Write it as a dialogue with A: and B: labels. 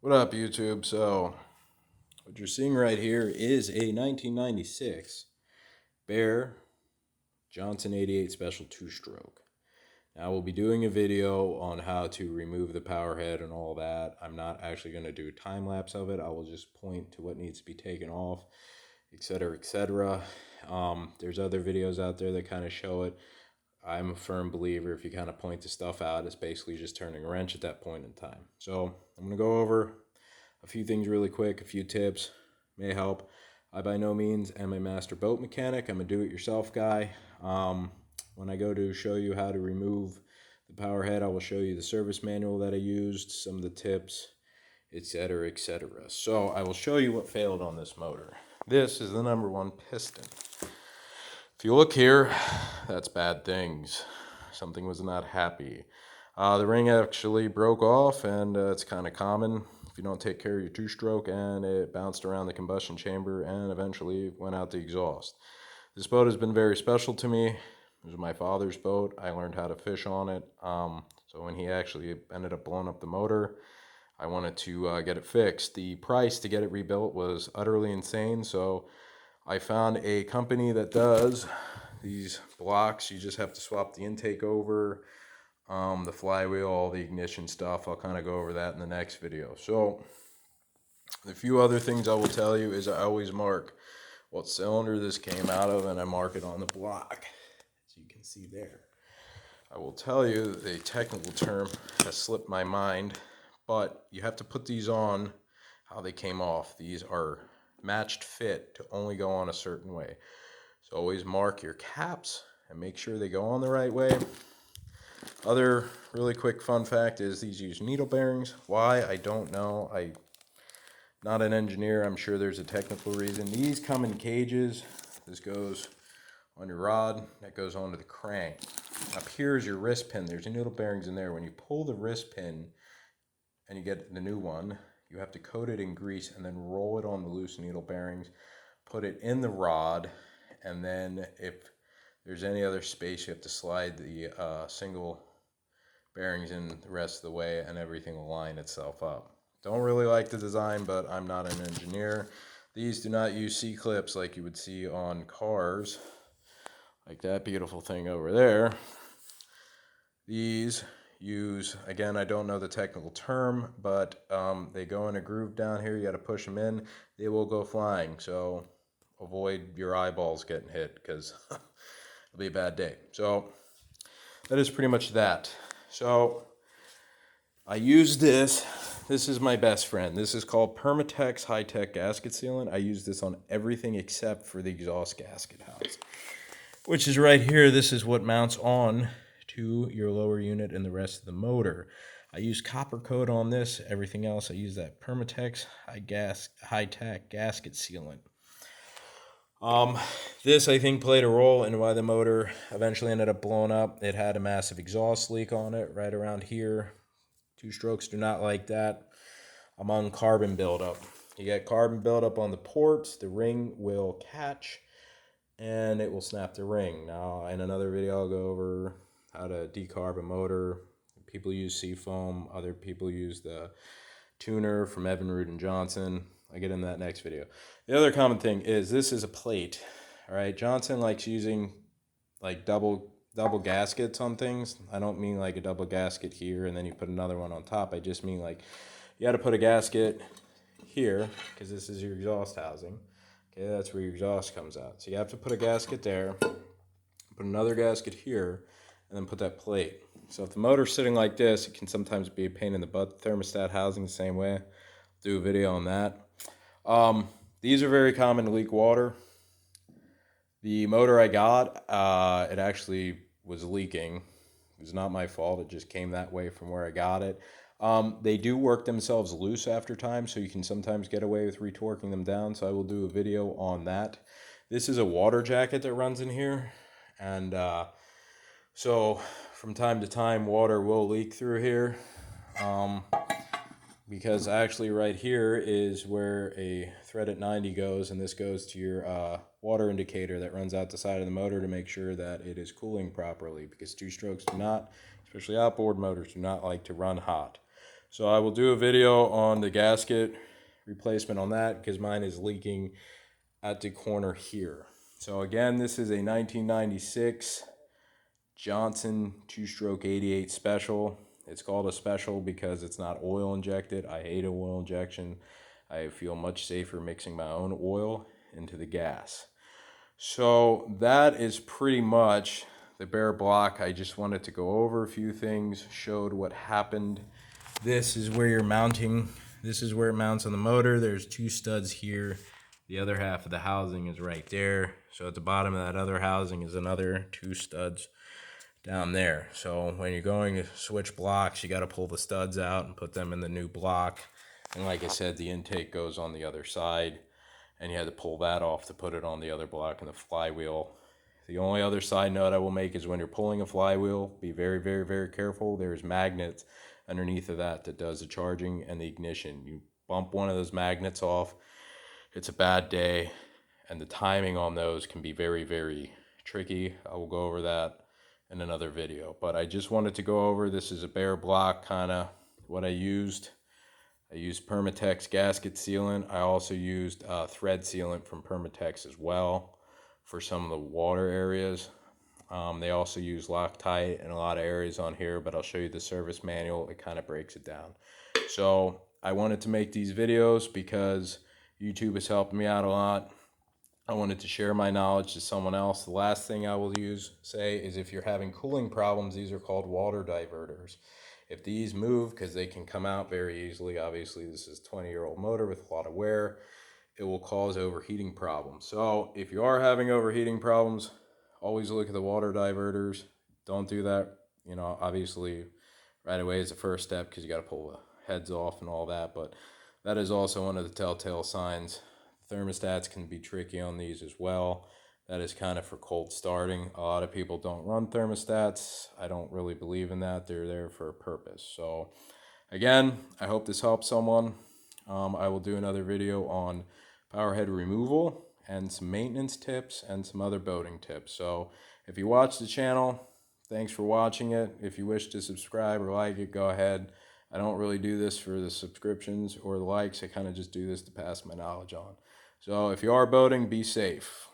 A: What up, YouTube? So, what you're seeing right here is a 1996 Bear Johnson 88 Special 2-stroke. Now, we'll be doing a video on how to remove the power head and all that. I'm not actually going to do a time lapse of it. I will just point to what needs to be taken off, etc., etc. There's other videos out there that kind of show it. I'm a firm believer if you kind of point the stuff out, it's basically just turning a wrench at that point in time. So I'm going to go over a few things really quick, a few tips, may help. I by no means am a master boat mechanic. I'm a do-it-yourself guy. When I go to show you how to remove the power head, I will show you the service manual that I used, some of the tips, etc., etc. So I will show you what failed on this motor. This is the number one piston. If you look here, that's bad things. Something was not happy. The ring actually broke off, and it's kind of common if you don't take care of your two-stroke, and it bounced around the combustion chamber and eventually went out the exhaust. This boat has been very special to me. It was my father's boat. I learned how to fish on it. So when he actually ended up blowing up the motor, I wanted to get it fixed. The price to get it rebuilt was utterly insane, so I found a company that does these blocks. You just have to swap the intake over, the flywheel, all the ignition stuff. I'll kind of go over that in the next video. So the few other things I will tell you is I always mark what cylinder this came out of, and I mark it on the block, as you can see there. I will tell you the technical term has slipped my mind, but you have to put these on how they came off. These are matched fit to only go on a certain way. So always mark your caps and make sure they go on the right way. Other really quick fun fact is these use needle bearings. Why? I don't know. I'm not an engineer. I'm sure there's a technical reason. These come in cages. This goes on your rod. That goes onto the crank. Up here is your wrist pin. There's needle bearings in there. When you pull the wrist pin and you get the new one, you have to coat it in grease and then roll it on the loose needle bearings, put it in the rod, and then if there's any other space, you have to slide the single bearings in the rest of the way, and everything will line itself up. Don't really like the design, but I'm not an engineer. These do not use C-clips like you would see on cars, like that beautiful thing over there. These use, again, I don't know the technical term, but they go in a groove down here. You got to push them in. They will go flying, so avoid your eyeballs getting hit, because it'll be a bad day. So that is pretty much that. So I use this. This is my best friend. This is called Permatex high-tech gasket sealant. I use this on everything except for the exhaust gasket house, which is right here. This is what mounts on to your lower unit and the rest of the motor. I use copper coat on this. Everything else, I use that Permatex high-tech gasket sealant. This, I think, played a role in why the motor eventually ended up blowing up. It had a massive exhaust leak on it right around here. Two-strokes do not like that. Among carbon buildup. You get carbon buildup on the ports, the ring will catch, and it will snap the ring. Now, in another video, I'll go over how to decarb a motor. People use Seafoam. Other people use the tuner from Evinrude and Johnson. I get into that next video. The other common thing is this is a plate. All right, Johnson likes using like double gaskets on things. I don't mean like a double gasket here and then you put another one on top. I just mean like you got to put a gasket here because this is your exhaust housing. Okay, that's where your exhaust comes out. So you have to put a gasket there, put another gasket here, and then put that plate. So if the motor's sitting like this, it can sometimes be a pain in the butt. Thermostat housing the same way. I'll do a video on that. These are very common to leak water. The motor I got, it actually was leaking. It was not my fault. It just came that way from where I got it. They do work themselves loose after time, so you can sometimes get away with retorquing them down, so I will do a video on that. This is a water jacket that runs in here, and so from time to time water will leak through here, because actually right here is where a thread at 90 goes, and this goes to your water indicator that runs out the side of the motor to make sure that it is cooling properly, because two-strokes do not, especially outboard motors, do not like to run hot. So I will do a video on the gasket replacement on that because mine is leaking at the corner here. So again, this is a 1996 Johnson 2-stroke 88 special. It's called a special because it's not oil injected. I hate oil injection. I feel much safer mixing my own oil into the gas. So that is pretty much the bare block. I just wanted to go over a few things, showed what happened. This is where you're mounting. This is where it mounts on the motor. There's 2 studs here. The other half of the housing is right there. So at the bottom of that other housing is another 2 studs down there. So when you're going to switch blocks, you got to pull the studs out and put them in the new block. And like I said, the intake goes on the other side, and you had to pull that off to put it on the other block. And the flywheel, the only other side note I will make is when you're pulling a flywheel, be very, very, very careful. There's magnets underneath of that does the charging and the ignition. You bump one of those magnets off, it's a bad day, and the timing on those can be very, very tricky. I will go over that in another video, but I just wanted to go over, this is a bare block kind of what I used. I used Permatex gasket sealant. I also used thread sealant from Permatex as well for some of the water areas. They also use Loctite in a lot of areas on here, but I'll show you the service manual. It kind of breaks it down. So I wanted to make these videos because YouTube has helped me out a lot. I wanted to share my knowledge to someone else. The last thing I will say is if you're having cooling problems, these are called water diverters. If these move, because they can come out very easily, obviously this is a 20-year-old motor with a lot of wear, it will cause overheating problems. So if you are having overheating problems, always look at the water diverters. Don't do that, obviously right away is the first step because you got to pull the heads off and all that, but that is also one of the telltale signs. Thermostats can be tricky on these as well. That is kind of for cold starting. A lot of people don't run thermostats. I don't really believe in that. They're there for a purpose. So again, I hope this helps someone. I will do another video on power head removal and some maintenance tips and some other boating tips. So if you watch the channel, thanks for watching it. If you wish to subscribe or like it, go ahead. I don't really do this for the subscriptions or the likes. I kind of just do this to pass my knowledge on. So if you are boating, be safe.